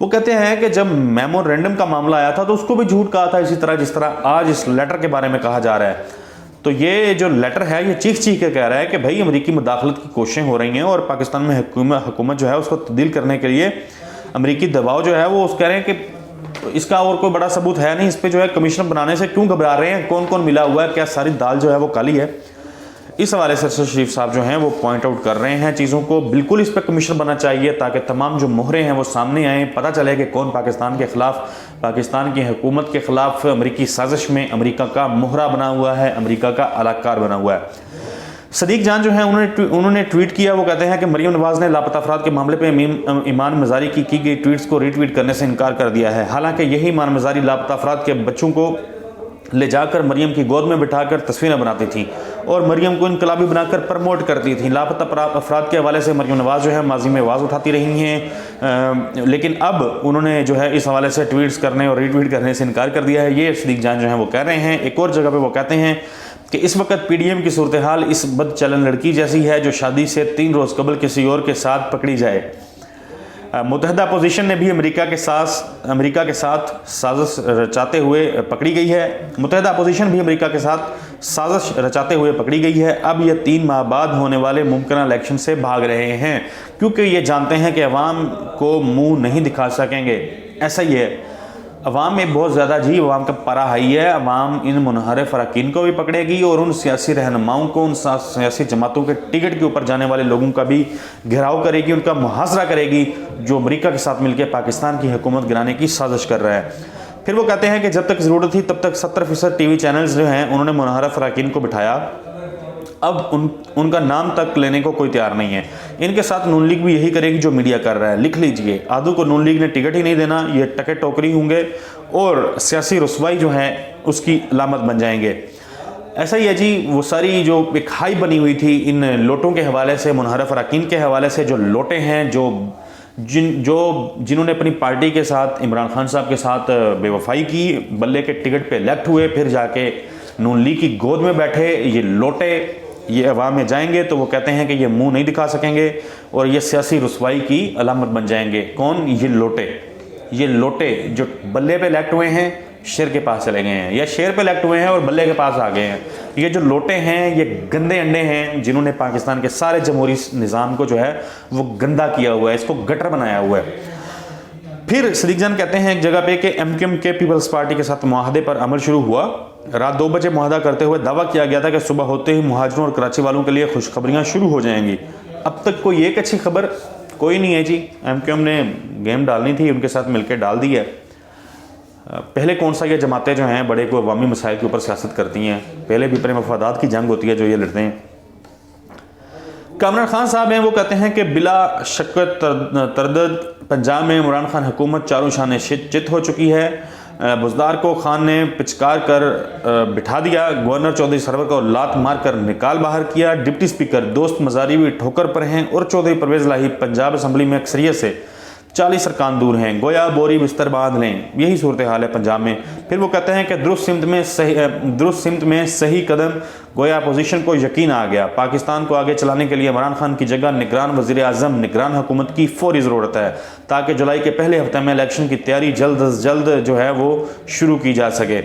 وہ کہتے ہیں کہ جب میمورینڈم کا معاملہ آیا تھا تو اس کو بھی جھوٹ کہا تھا اسی طرح جس طرح آج اس لیٹر کے بارے میں کہا جا رہا ہے. تو یہ جو لیٹر ہے یہ چیخ کے کہہ رہا ہے کہ بھائی امریکی مداخلت کی کوششیں ہو رہی ہیں اور پاکستان میں حکومت جو ہے اس کو تبدیل کرنے کے لیے امریکی دباؤ جو ہے وہ اس کہہ رہے ہیں کہ اس کا اور کوئی بڑا ثبوت ہے نہیں, اس پہ جو ہے کمشن بنانے سے کیوں گھبرا رہے ہیں, کون ملا ہوا ہے, کیا ساری دال جو ہے وہ کالی ہے. اس حوالے سے ارشد شریف صاحب جو ہیں وہ پوائنٹ آؤٹ کر رہے ہیں چیزوں کو, بالکل اس پہ کمیشن بننا چاہیے تاکہ تمام جو مہرے ہیں وہ سامنے آئیں, پتہ چلے کہ کون پاکستان کے خلاف, پاکستان کی حکومت کے خلاف امریکی سازش میں امریکہ کا مہرہ بنا ہوا ہے, امریکہ کا علاقار بنا ہوا ہے. صدیق جان جو ہیں انہوں نے ٹویٹ کیا, وہ کہتے ہیں کہ مریم نواز نے لاپتہ افراد کے معاملے پہ ایمان مزاری کی گئی ٹویٹس کو ری ٹویٹ کرنے سے انکار کر دیا ہے. حالانکہ یہی ایمان مزاری لاپتہ افراد کے بچوں کو لے جا کر مریم کی گود میں بٹھا کر تصویریں بناتی تھیں اور مریم کو انقلابی بنا کر پرموٹ کرتی تھیں. لاپتہ افراد کے حوالے سے مریم نواز جو ہے ماضی میں آواز اٹھاتی رہی ہیں, لیکن اب انہوں نے جو ہے اس حوالے سے ٹویٹس کرنے اور ری ٹویٹ کرنے سے انکار کر دیا ہے. یہ صدیق جان جو ہیں وہ کہہ رہے ہیں. ایک اور جگہ پہ وہ کہتے ہیں کہ اس وقت پی ڈی ایم کی صورتحال اس بد چلن لڑکی جیسی ہے جو شادی سے 3 روز قبل کسی اور کے ساتھ پکڑی جائے. متحدہ اپوزیشن نے بھی امریکہ کے ساتھ سازش رچاتے ہوئے پکڑی گئی ہے. متحدہ اپوزیشن بھی امریکہ کے ساتھ سازش رچاتے ہوئے پکڑی گئی ہے. اب یہ 3 ماہ بعد ہونے والے ممکنہ الیکشن سے بھاگ رہے ہیں کیونکہ یہ جانتے ہیں کہ عوام کو منہ نہیں دکھا سکیں گے. ایسا ہی ہے, عوام میں بہت زیادہ عوام کا پارا ہائی ہے. عوام ان منحرف اراکین کو بھی پکڑے گی اور ان سیاسی رہنماؤں کو, ان سیاسی جماعتوں کے ٹکٹ کے اوپر جانے والے لوگوں کا بھی گھیراؤ کرے گی, ان کا محاصرہ کرے گی جو امریکہ کے ساتھ مل کے پاکستان کی حکومت گرانے کی سازش کر رہا ہے. پھر وہ کہتے ہیں کہ جب تک ضرورت تھی تب تک 70% ٹی وی چینلز جو ہیں انہوں نے منحرف اراکین کو بٹھایا, اب ان کا نام تک لینے کو کوئی تیار نہیں ہے. ان کے ساتھ نون لیگ بھی یہی کرے گی جو میڈیا کر رہا ہے. لکھ لیجئے, آدھو کو نون لیگ نے ٹکٹ ہی نہیں دینا, یہ ٹکے ٹوکری ہوں گے اور سیاسی رسوائی جو ہے اس کی علامت بن جائیں گے. ایسا ہی ہے جی, وہ ساری جو ایک ہائی بنی ہوئی تھی ان لوٹوں کے حوالے سے, منحرف اراکین کے حوالے سے, جو لوٹے ہیں جنہوں نے اپنی پارٹی کے ساتھ عمران خان صاحب کے ساتھ بے وفائی کی, بلے کے ٹکٹ پہ الیکٹ ہوئے, پھر جا کے نون لیگ کی گود میں بیٹھے, یہ لوٹے یہ عوام میں جائیں گے تو وہ کہتے ہیں کہ یہ منہ نہیں دکھا سکیں گے اور یہ سیاسی رسوائی کی علامت بن جائیں گے. کون؟ یہ لوٹے جو بلے پہ الیکٹ ہوئے ہیں شیر کے پاس چلے گئے ہیں, یا شیر پہ الیکٹ ہوئے ہیں اور بلے کے پاس آ گئے ہیں. یہ جو لوٹے ہیں یہ گندے انڈے ہیں جنہوں نے پاکستان کے سارے جمہوری نظام کو جو ہے وہ گندا کیا ہوا ہے, اس کو گٹر بنایا ہوا ہے. پھر صدیق جان کہتے ہیں ایک جگہ پہ کہ ایم کیو ایم کے پیپلز پارٹی کے ساتھ معاہدے پر عمل شروع ہوا. رات 2 بجے معاہدہ کرتے ہوئے دعویٰ کیا گیا تھا کہ صبح ہوتے ہی مہاجروں اور کراچی والوں کے لیے خوشخبریاں شروع ہو جائیں گی. اب تک کوئی ایک اچھی خبر کوئی نہیں ہے جی. ایم کیو ایم نے گیم ڈالنی تھی, ان کے ساتھ مل کے ڈال دی ہے. پہلے کون سا یہ جماعتیں جو ہیں بڑے کوئی عوامی مسائل کے اوپر سیاست کرتی ہیں, پہلے بھی اپنے مفادات کی جنگ ہوتی ہے جو یہ لڑتے ہیں. کامران خان صاحب ہیں, وہ کہتے ہیں کہ بلا شک تردد پنجاب میں عمران خان حکومت چاروں شانے چت ہو چکی ہے. بزدار کو خان نے پچکار کر بٹھا دیا, گورنر چودھری سرور کو لات مار کر نکال باہر کیا, ڈپٹی اسپیکر دوست مزاری بھی ٹھوکر پر ہیں اور چودھری پرویز الہی پنجاب اسمبلی میں اکثریت سے 40 ارکان دور ہیں, گویا بوری بستر باندھ لیں. یہی صورتحال ہے پنجاب میں. پھر وہ کہتے ہیں کہ درست سمت میں صحیح قدم, گویا اپوزیشن کو یقین آ گیا. پاکستان کو آگے چلانے کے لیے عمران خان کی جگہ نگران وزیر اعظم, نگران حکومت کی فوری ضرورت ہے تاکہ جولائی کے پہلے ہفتے میں الیکشن کی تیاری جلد از جلد جو ہے وہ شروع کی جا سکے.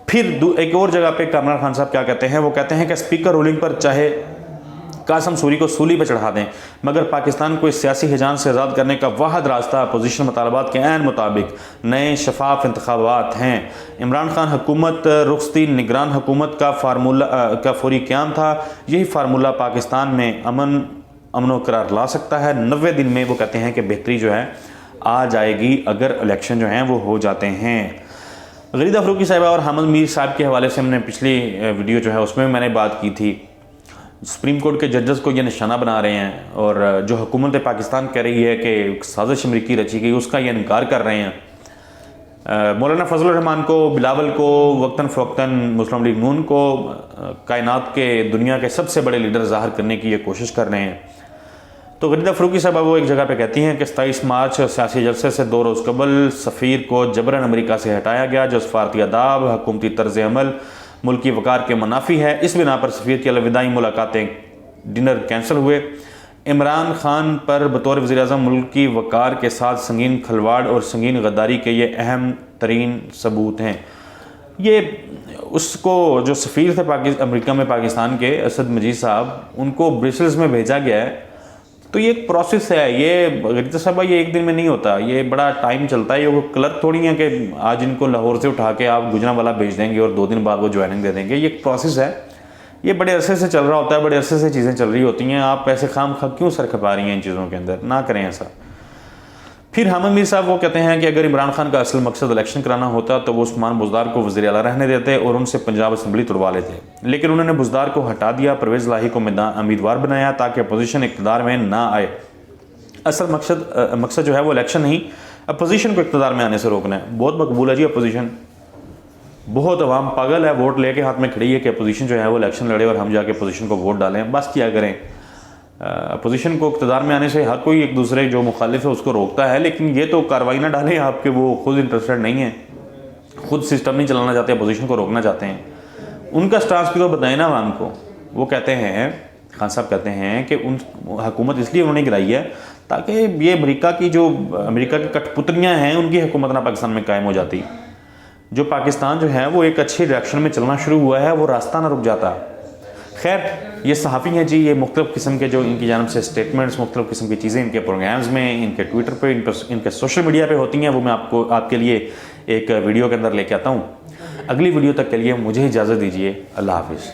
پھر ایک اور جگہ پہ کامران خان صاحب کیا کہتے ہیں, وہ کہتے ہیں کہ اسپیکر رولنگ پر چاہے قاسم سوری کو سولی پہ چڑھا دیں مگر پاکستان کو اس سیاسی ہجان سے آزاد کرنے کا واحد راستہ اپوزیشن مطالبات کے عین مطابق نئے شفاف انتخابات ہیں. عمران خان حکومت رخصتی نگران حکومت کا فوری قیام تھا. یہی فارمولہ پاکستان میں امن و قرار لا سکتا ہے. 90 دن میں وہ کہتے ہیں کہ بہتری جو ہے آ جائے گی اگر الیکشن جو ہیں وہ ہو جاتے ہیں. غریدہ فروقی صاحبہ اور حامد میر صاحب کے حوالے سے ہم نے پچھلی ویڈیو جو ہے اس میں نے بات کی تھی. سپریم کورٹ کے ججز کو یہ نشانہ بنا رہے ہیں اور جو حکومت پاکستان کہہ رہی ہے کہ سازش امریکی رچی گئی اس کا یہ انکار کر رہے ہیں. مولانا فضل الرحمان کو, بلاول کو, وقتاً فوقتاً مسلم لیگ نون کو کائنات کے دنیا کے سب سے بڑے لیڈر ظاہر کرنے کی یہ کوشش کر رہے ہیں. تو غریدہ فروقی صاحبہ وہ ایک جگہ پہ کہتی ہیں کہ 27 مارچ سیاسی جلسے سے 2 روز قبل سفیر کو جبراً امریکہ سے ہٹایا گیا جو سفارتی آداب, حکومتی طرز عمل, ملکی وقار کے منافی ہے. اس بنا پر سفیر کی الوداعی ملاقاتیں ڈنر کینسل ہوئے. عمران خان پر بطور وزیر اعظم ملک کی وقار کے ساتھ سنگین کھلواڑ اور سنگین غداری کے یہ اہم ترین ثبوت ہیں. یہ اس کو جو سفیر تھے امریکہ میں پاکستان کے اسد مجید صاحب، ان کو برسلز میں بھیجا گیا ہے. تو یہ ایک پروسیس ہے، یہ غریب صاحبہ یہ ایک دن میں نہیں ہوتا، یہ بڑا ٹائم چلتا ہے. یہ وہ کلرک تھوڑی ہیں کہ آج ان کو لاہور سے اٹھا کے آپ گجرانوالہ بھیج دیں گے اور 2 دن بعد وہ جوائننگ دے دیں گے. یہ ایک پروسیس ہے، یہ بڑے عرصے سے چل رہا ہوتا ہے، بڑے عرصے سے چیزیں چل رہی ہوتی ہیں. آپ ایسے خام خواہ کیوں سر کھپا رہی ہیں ان چیزوں کے اندر؟ نہ کریں ایسا. پھر حامد میر صاحب وہ کہتے ہیں کہ اگر عمران خان کا اصل مقصد الیکشن کرانا ہوتا تو وہ عثمان بزدار کو وزیر اعلیٰ رہنے دیتے اور ان سے پنجاب اسمبلی توڑوا لیتے، لیکن انہوں نے بزدار کو ہٹا دیا، پرویز الہی کو امیدوار بنایا تاکہ اپوزیشن اقتدار میں نہ آئے. اصل مقصد جو ہے وہ الیکشن نہیں، اپوزیشن کو اقتدار میں آنے سے روکنا ہے. بہت مقبول ہے جی اپوزیشن، بہت عوام پاگل ہے، ووٹ لے کے ہاتھ میں کھڑی ہے کہ اپوزیشن جو ہے وہ الیکشن لڑے اور ہم جا کے اپوزیشن کو ووٹ ڈالیں. بس کیا کریں، اپوزیشن کو اقتدار میں آنے سے ہر کوئی ایک دوسرے جو مخالف ہے اس کو روکتا ہے، لیکن یہ تو کارروائی نہ ڈالیں آپ کے وہ خود انٹرسٹڈ نہیں ہیں، خود سسٹم نہیں چلانا چاہتے، اپوزیشن کو روکنا چاہتے ہیں. ان کا سٹانس بھی تو بتائیں نا عوام کو. وہ کہتے ہیں، خان صاحب کہتے ہیں کہ ان حکومت اس لیے انہوں نے گرائی ہے تاکہ یہ امریکہ کی کٹ پتریاں ہیں ان کی حکومت نہ پاکستان میں قائم ہو جاتی. جو پاکستان جو ہے وہ ایک اچھی ڈائریکشن میں چلنا شروع ہوا ہے، وہ راستہ نہ رک جاتا. خیر، یہ صحافی ہیں جی، یہ مختلف قسم کے جو ان کی جانب سے سٹیٹمنٹس، مختلف قسم کی چیزیں ان کے پروگرامز میں، ان کے ٹویٹر پہ، ان کے سوشل میڈیا پہ ہوتی ہیں، وہ میں آپ کے لیے ایک ویڈیو کے اندر لے کے آتا ہوں. اگلی ویڈیو تک کے لیے مجھے اجازت دیجیے. اللہ حافظ.